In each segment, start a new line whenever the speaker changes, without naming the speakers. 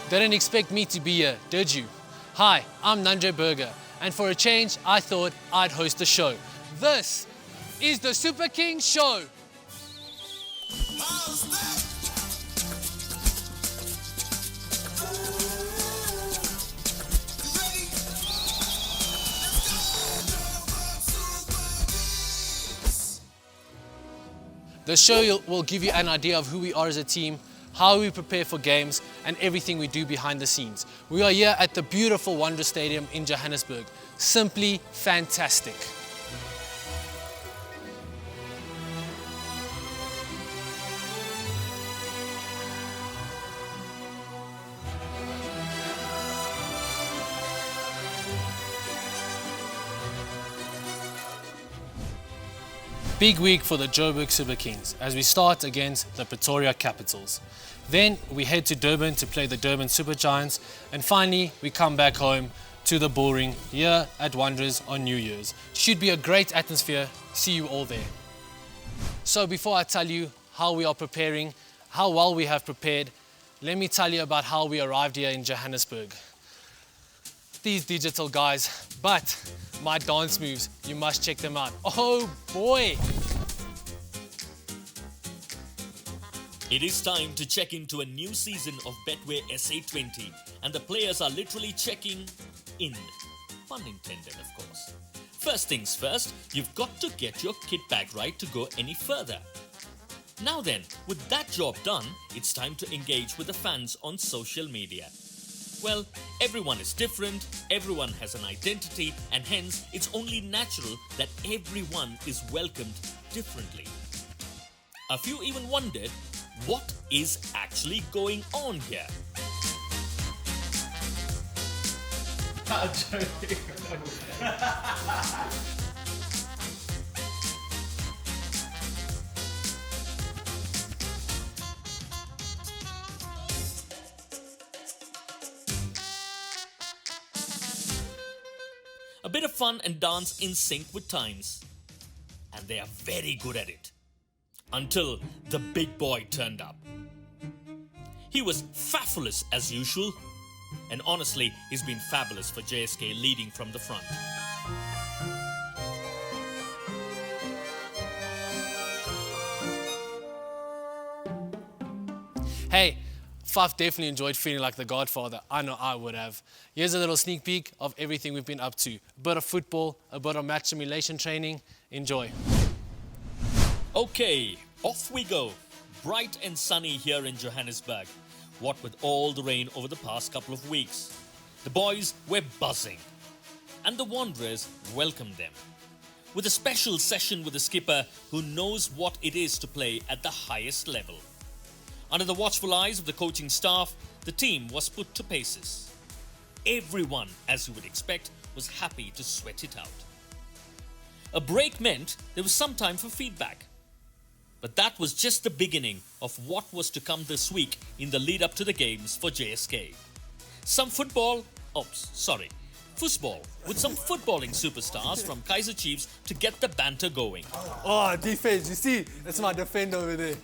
Didn't expect me to be here, did you? Hi, I'm Nanje Burger, and for a change, I thought I'd host the show. This is the Super Kings Show. The show will give you an idea of who we are as a team, how we prepare for games, and everything we do behind the scenes. We are here at the beautiful Wanderers Stadium in Johannesburg. Simply fantastic. Big week for the Joburg Super Kings as we start against the Pretoria Capitals. Then we head to Durban to play the Durban Super Giants, and finally we come back home to the bullring here at Wanderers on New Year's. Should be a great atmosphere. See you all there. So before I tell you how we are preparing, how well we have prepared, let me tell you about how we arrived here in Johannesburg. These digital guys, but my dance moves, you must check them out. Oh boy!
It is time to check into a new season of Betway SA20, and the players are literally checking in. Pun intended, of course. First things first, you've got to get your kit bag right to go any further. Now then, with that job done, it's time to engage with the fans on social media. Well, everyone is different, everyone has an identity, and hence it's only natural that everyone is welcomed differently. A few even wondered, what is actually going on here? A bit of fun and dance in sync with times. And they are very good at it. Until the big boy turned up. He was fabulous as usual. And honestly, he's been fabulous for JSK leading from the front.
Hey, Faf definitely enjoyed feeling like the Godfather. I know I would have. Here's a little sneak peek of everything we've been up to. A bit of football, a bit of match simulation training. Enjoy.
Okay, off we go. Bright and sunny here in Johannesburg. What with all the rain over the past couple of weeks. The boys were buzzing. And the Wanderers welcomed them. With a special session with the skipper who knows what it is to play at the highest level. Under the watchful eyes of the coaching staff, the team was put to paces. Everyone, as you would expect, was happy to sweat it out. A break meant there was some time for feedback. But that was just the beginning of what was to come this week in the lead up to the games for JSK. Some football with some footballing superstars from Kaizer Chiefs to get the banter going.
Oh, defense, you see, that's my defender over there.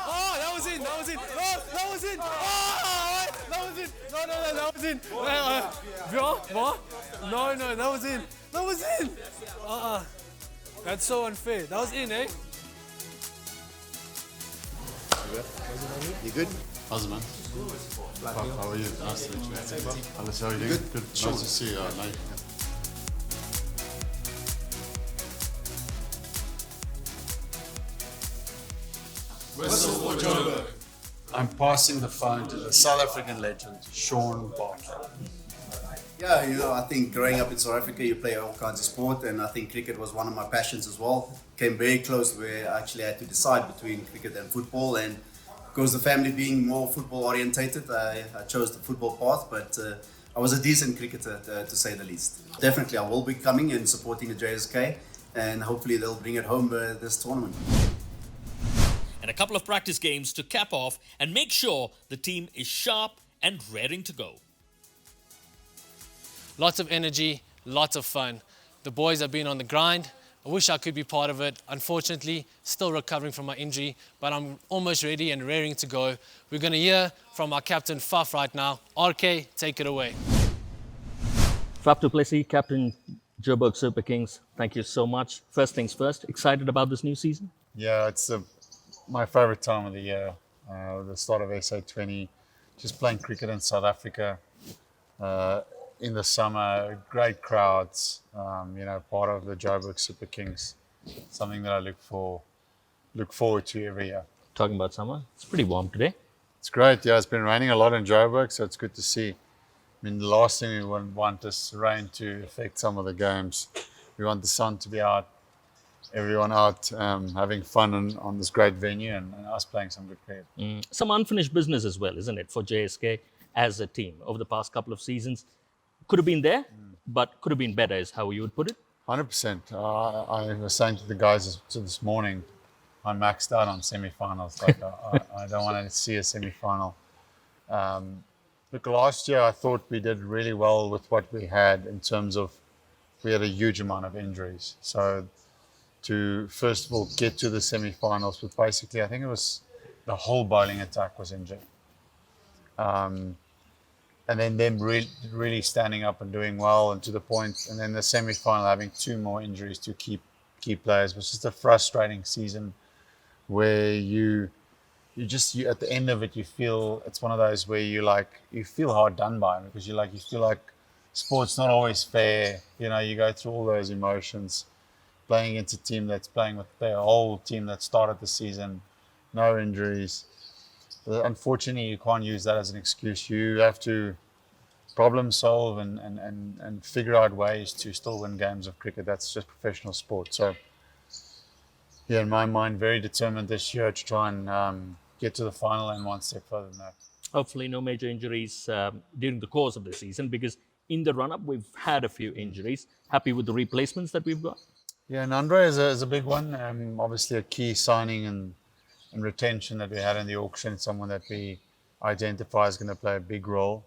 Oh, that was in. Oh, that was in. Oh, that was in. No, that was in. What? No, that was in. That was in. That's so unfair. That was in, eh?
You good?
How's it, man? How are you? Nice to meet you. Alice, how are you doing?
Good.
Good.
Sure.
Nice to see you. Nice.
Whistle for Joburg.
I'm passing the phone to the South African legend, Sean Barker.
Yeah, I think growing up in South Africa, you play all kinds of sport, and I think cricket was one of my passions as well. Came very close where I actually had to decide between cricket and football, and because the family being more football orientated, I chose the football path, but I was a decent cricketer to say the least. Definitely, I will be coming and supporting the JSK, and hopefully they'll bring it home this tournament.
And a couple of practice games to cap off and make sure the team is sharp and raring to go.
Lots of energy, lots of fun. The boys have been on the grind. I wish I could be part of it. Unfortunately, still recovering from my injury, but I'm almost ready and raring to go. We're going to hear from our captain, Faf, right now. RK, take it away.
Fab du Plessis, Captain Joburg Super Kings, thank you so much. First things first, excited about this new season?
Yeah, it's my favorite time of the year. The start of SA20, just playing cricket in South Africa in the summer, great crowds. Part of the Joburg Super Kings, something that I look forward to every year.
Talking about summer, it's pretty warm today.
It's great. Yeah, it's been raining a lot in Joburg, so it's good to see. I mean, the last thing we want is rain to affect some of the games. We want the sun to be out, everyone out having fun on this great venue and us playing some good cricket.
Some unfinished business as well, isn't it, for JSK as a team over the past couple of seasons? Could have been there, but could have been better, is how you would put it.
100%. I was saying to the guys this morning, I maxed out on semi-finals. Like I don't want to see a semi-final. Look, last year I thought we did really well with what we had in terms of we had a huge amount of injuries. So to first of all get to the semi-finals, but basically I think it was the whole bowling attack was injured. And then them really standing up and doing well and to the point, and then the semi-final having 2 more injuries to key players. It was just a frustrating season where you at the end of it, you feel it's one of those where you feel hard done by because you feel like sport's not always fair. You go through all those emotions, playing against a team that's playing with their whole team that started the season, no injuries. Unfortunately, you can't use that as an excuse. You have to problem solve and figure out ways to still win games of cricket. That's just professional sport. So, yeah, in my mind, very determined this year to try and get to the final and one step further than that.
Hopefully no major injuries during the course of the season, because in the run-up, we've had a few injuries. Happy with the replacements that we've got?
Yeah, and Andre is a big one. Obviously a key signing and retention that we had in the auction, someone that we identify is going to play a big role.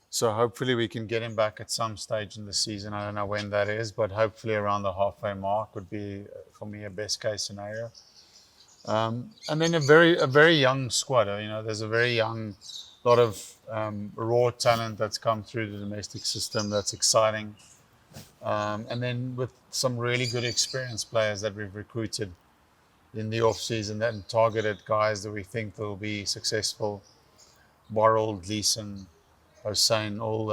So hopefully we can get him back at some stage in the season. I don't know when that is, but hopefully around the halfway mark would be, for me, a best case scenario. And then a very young squad. There's a very young, lot of raw talent that's come through the domestic system that's exciting. And then with some really good experienced players that we've recruited in the off-season and targeted guys that we think will be successful. Worrell, Gleeson, Hossain, all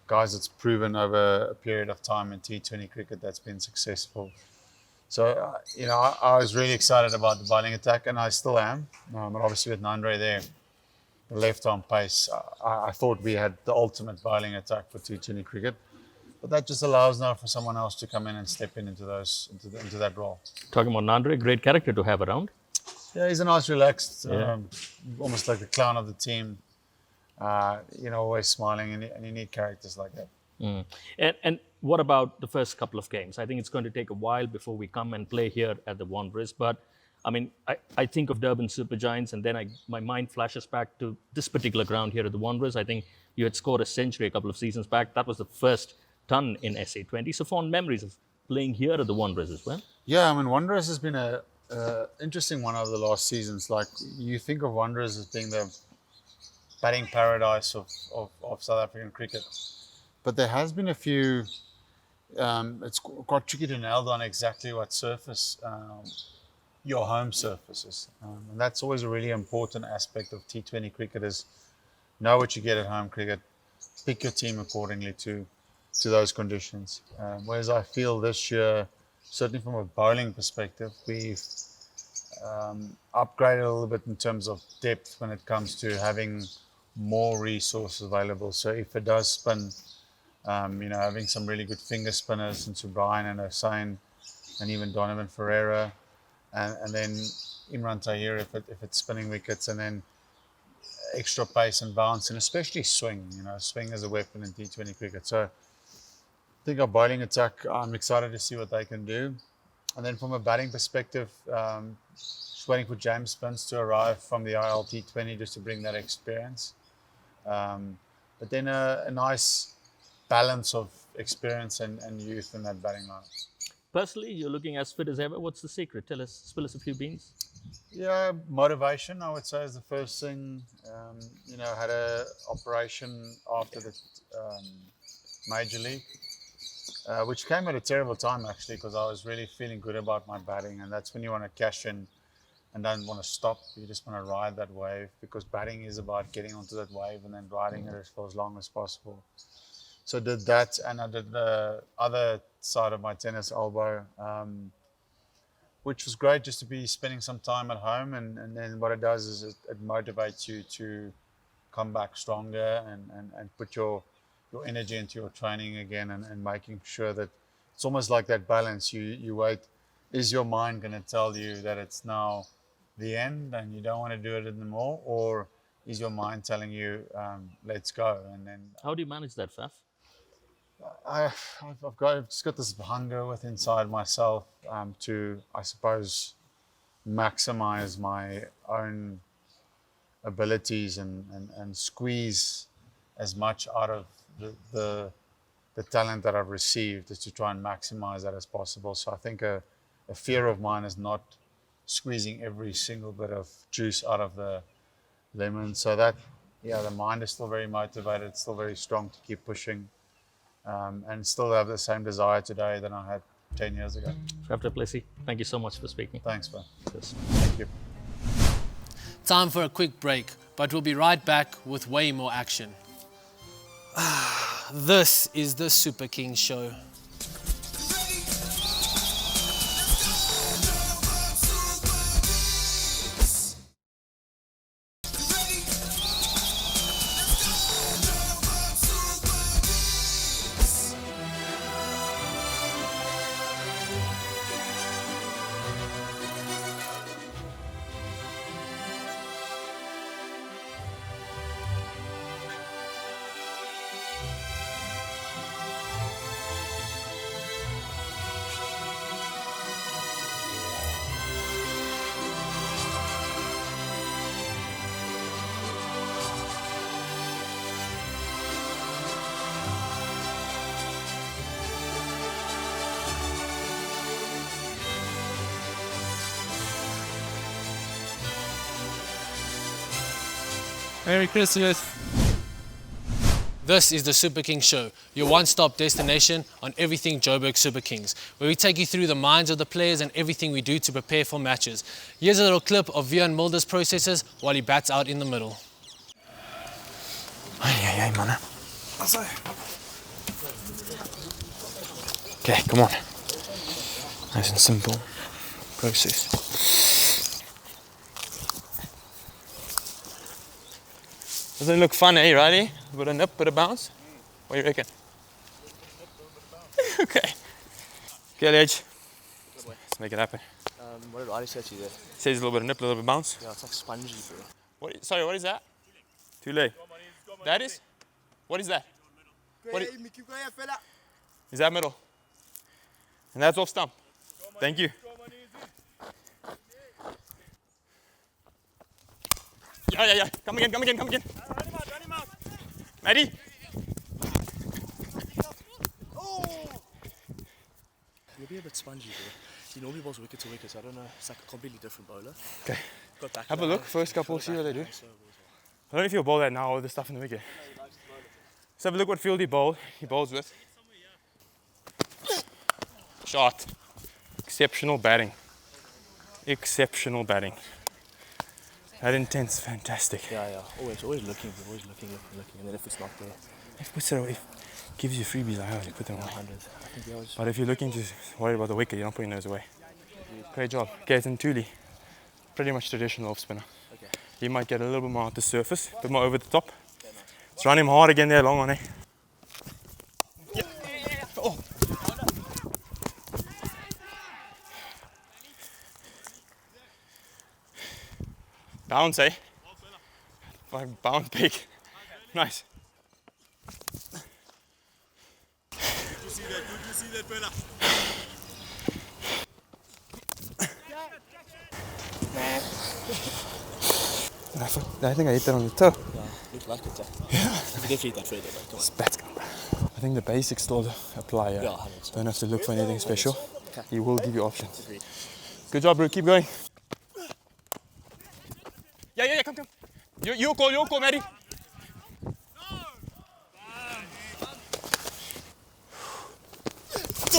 guys that's proven over a period of time in T20 cricket that's been successful. So, I was really excited about the bowling attack, and I still am. But obviously with Nandre there, the left-arm pace, I thought we had the ultimate bowling attack for T20 cricket. But that just allows now for someone else to come in and step into that role.
Talking about Nandre, great character to have around.
Yeah, he's a nice, relaxed, almost like the clown of the team. Always smiling, and you need characters like that.
And what about the first couple of games? I think it's going to take a while before we come and play here at the Wanderers. But I mean, I think of Durban Super Giants, and then my mind flashes back to this particular ground here at the Wanderers. I think you had scored a century a couple of seasons back. That was the first ton in SA20. So fond memories of playing here at the Wanderers as well.
Yeah, I mean, Wanderers has been a interesting one over the last seasons. Like, you think of Wanderers as being the batting paradise of South African cricket. But there has been a few, it's quite tricky to nail down exactly what surface your home surface is. And that's always a really important aspect of T20 cricket, is know what you get at home cricket, pick your team accordingly to those conditions. Whereas I feel this year, certainly from a bowling perspective, we've upgraded a little bit in terms of depth when it comes to having more resources available. So if it does spin, having some really good finger spinners into Brian and Hossain, and even Donovan Ferreira, and then Imran Tahir if it's spinning wickets, and then extra pace and bounce, and especially swing. Swing as a weapon in T20 cricket. So I think our bowling attack, I'm excited to see what they can do. And then from a batting perspective, just waiting for James Spence to arrive from the ILT20 just to bring that experience. But then a nice balance of experience and youth in that batting line.
Personally, you're looking as fit as ever. What's the secret? Tell us, spill us a few beans.
Yeah, motivation, I would say, is the first thing. I had a operation after the Major League, which came at a terrible time, actually, because I was really feeling good about my batting. And that's when you want to cash in and don't want to stop. You just want to ride that wave, because batting is about getting onto that wave and then riding it for as long as possible. So I did that, and I did the other side of my tennis elbow, which was great, just to be spending some time at home. And then what it does is it motivates you to come back stronger and put your energy into your training again, and making sure that it's almost like that balance. You wait, is your mind going to tell you that it's now the end and you don't want to do it anymore, or is your mind telling you, let's go? And then
How do you manage that, Faf?
I've just got this hunger within inside myself, to, I suppose, maximize my own abilities and squeeze as much out of the talent that I've received, is to try and maximize that as possible. So I think a fear of mine is not squeezing every single bit of juice out of the lemon. So that, yeah, the mind is still very motivated, it's still very strong to keep pushing, and still have the same desire today that I had 10 years ago.
Dr. Plessy, thank you so much for speaking.
Thanks, man.
Cheers.
Thank you.
Time for a quick break, but we'll be right back with way more action. This is the Super Kings show.
Merry Christmas.
This is the Super Kings show, your one-stop destination on everything Joburg Super Kings, where we take you through the minds of the players and everything we do to prepare for matches. Here's a little clip of Vian Mulder's processes while he bats out in the middle.
Hey, man. Okay, come on. Nice and simple process. Doesn't look fun, eh, Riley? Bit of nip, bit of bounce? What do you reckon? Okay. Okay, Edge. Let's make it happen.
What did Riley say to you there?
Says a little bit of nip, a little bit of bounce.
Yeah, it's like spongy, bro.
Sorry, what is that? Too late. That is? What is that? Is that middle? And that's off stump. Thank you. Yeah. Come again. Maddie.
You'll be a bit spongy, bro. He normally bowls wicket to wicket, so I don't know. It's like a completely different bowler.
Okay.
Got back
Have a
line,
look, first couple,
got
see what they do.
back line, so
I don't know if he'll bowl that now or the stuff in the wicket. Let's have a look what field he bowls with. Shot. Exceptional batting. That intent's fantastic.
Yeah. Always looking, and then if it's not there,
If puts it away, gives you freebies, I always put them away.
100. I think he always.
But if you're looking to worry about the wicket, you're not putting those away. Great job. Gaten Thuli, pretty much traditional off spinner.
Okay.
He might get a little bit more at the surface, a bit more over the top. Let's run him hard again there, long on, eh? Yeah. Oh. Bounce, eh? Bounce big. Nice.
Did you see that, fella?
I think I hit that on the toe.
Yeah, looked like it. Yeah. You definitely hit that further, but come on.
I think the basics still apply.
Yeah, 100%.
Don't have to look for anything special. He will give you options. Good job, bro. Keep going. Yeah, come. You call, Maddie.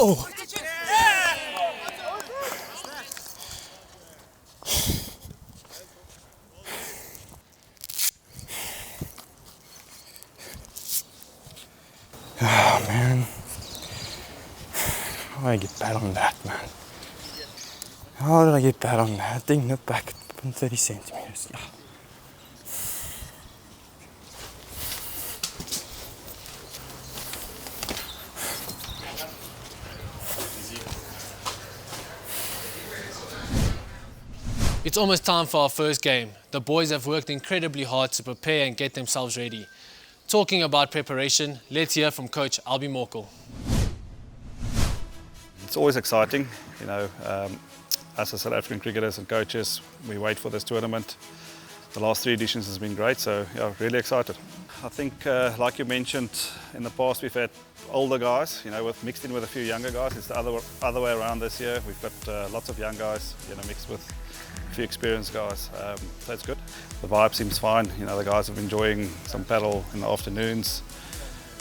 Oh. Oh, man. How did I get bad on that, man? How did I get bad on that? Thing nipped back 30 centimeters. Yeah.
It's almost time for our first game. The boys have worked incredibly hard to prepare and get themselves ready. Talking about preparation, let's hear from Coach Albie Morkel.
It's always exciting, you know, as a South African cricketers and coaches, we wait for this tournament. The last 3 editions has been great, so yeah, really excited. I think, like you mentioned, in the past we've had older guys, you know, mixed in with a few younger guys. It's the other way around this year. We've got lots of young guys, you know, mixed with a few experienced guys, so it's good. The vibe seems fine, you know, the guys are enjoying some paddle in the afternoons.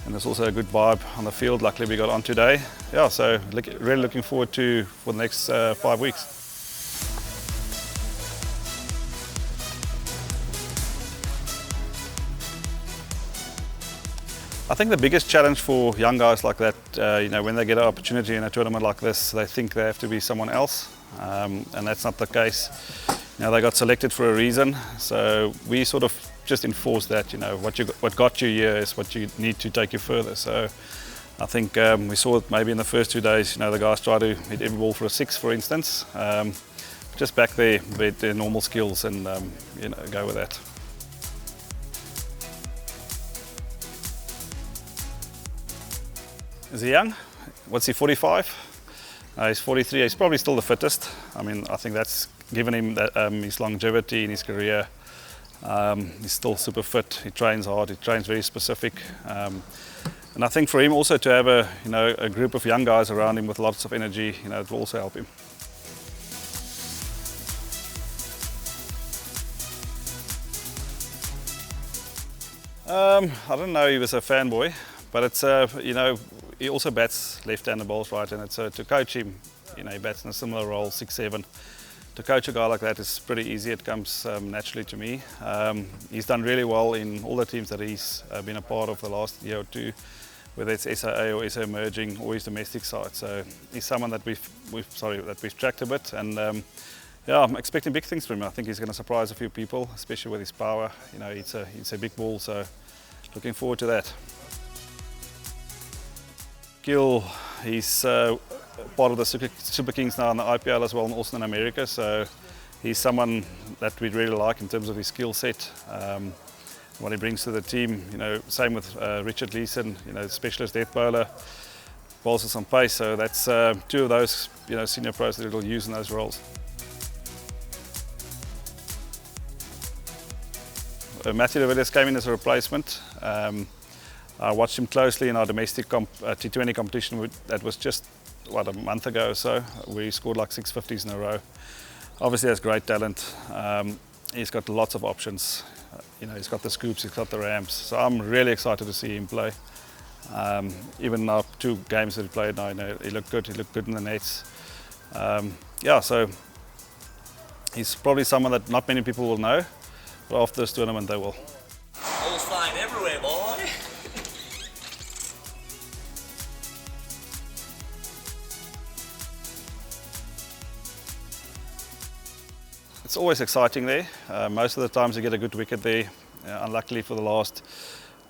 And there's also a good vibe on the field. Luckily, we got on today. Yeah, so really looking forward to for the next 5 weeks. I think the biggest challenge for young guys like that, you know, when they get an opportunity in a tournament like this, they think they have to be someone else, and that's not the case. You know, they got selected for a reason, so we sort of just enforce that. You know, what got you here is what you need to take you further. So I think we saw it maybe in the first 2 days. You know, the guys try to hit every ball for a 6, for instance. Just back there with their normal skills and you know, go with that. Is he young? What's he, 45? He's 43. He's probably still the fittest. I mean, I think that's given him that, his longevity in his career. He's still super fit. He trains hard. He trains very specific. And I think for him also to have a group of young guys around him with lots of energy, you know, it will also help him. I don't know. He was a fanboy, but it's you know, he also bats left-handed balls, right-handed. So to coach him, you know, he bats in a similar role, 6'7". To coach a guy like that is pretty easy. It comes naturally to me. He's done really well in all the teams that he's been a part of the last year or two, whether it's SAA or SA Emerging or his domestic side. So he's someone that we've tracked a bit, and yeah, I'm expecting big things from him. I think he's going to surprise a few people, especially with his power. You know, it's a big ball, so looking forward to that. Gill, he's part of the Super Kings now in the IPL as well, and also in America. So he's someone that we really like in terms of his skill set, what he brings to the team. You know, same with Richard Leeson, you know, specialist death bowler, bowls with some pace. So that's 2 of those, you know, senior pros that he'll use in those roles. Matthew de Villiers came in as a replacement. I watched him closely in our domestic T20 competition that was just, a month ago or so. We scored like 650s in a row. Obviously has great talent. He's got lots of options. You know, he's got the scoops, he's got the ramps. So I'm really excited to see him play. Even our 2 games that he played now, you know, he looked good in the nets. Yeah, so he's probably someone that not many people will know, but after this tournament they will.
Balls flying everywhere, boy.
It's always exciting there. Most of the times you get a good wicket there. Unluckily for the last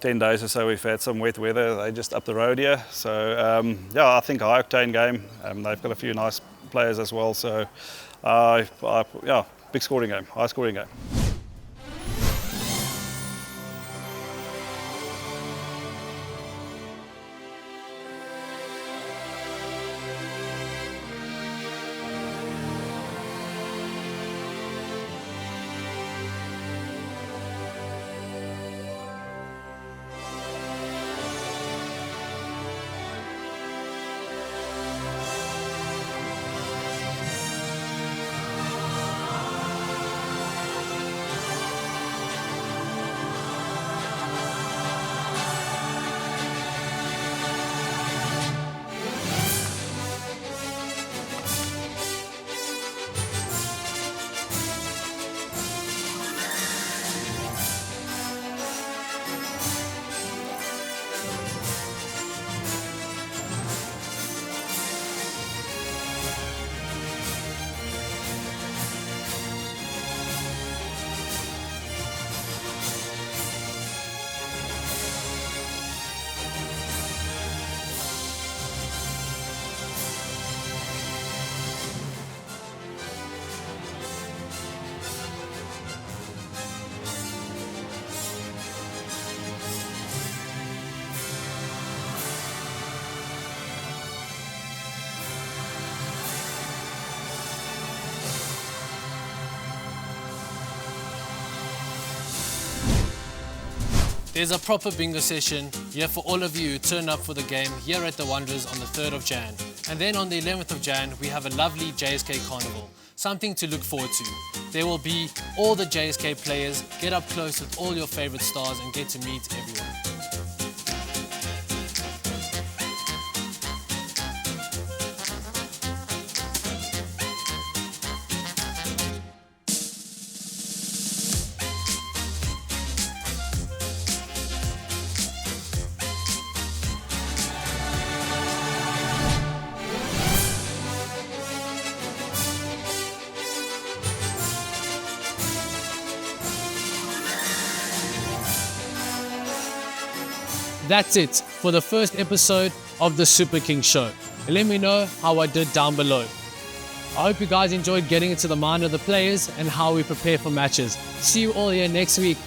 10 days or so we've had some wet weather. They just up the road here. So yeah, I think high octane game. They've got a few nice players as well. So yeah, big scoring game, high scoring game.
There's a proper bingo session here for all of you who turn up for the game here at the Wanderers on the 3rd of Jan. And then on the 11th of Jan, we have a lovely JSK Carnival, something to look forward to. There will be all the JSK players, get up close with all your favorite stars and get to meet everyone. That's it for the first episode of the Super Kings show. Let me know how I did down below. I hope you guys enjoyed getting into the mind of the players and how we prepare for matches. See you all here next week.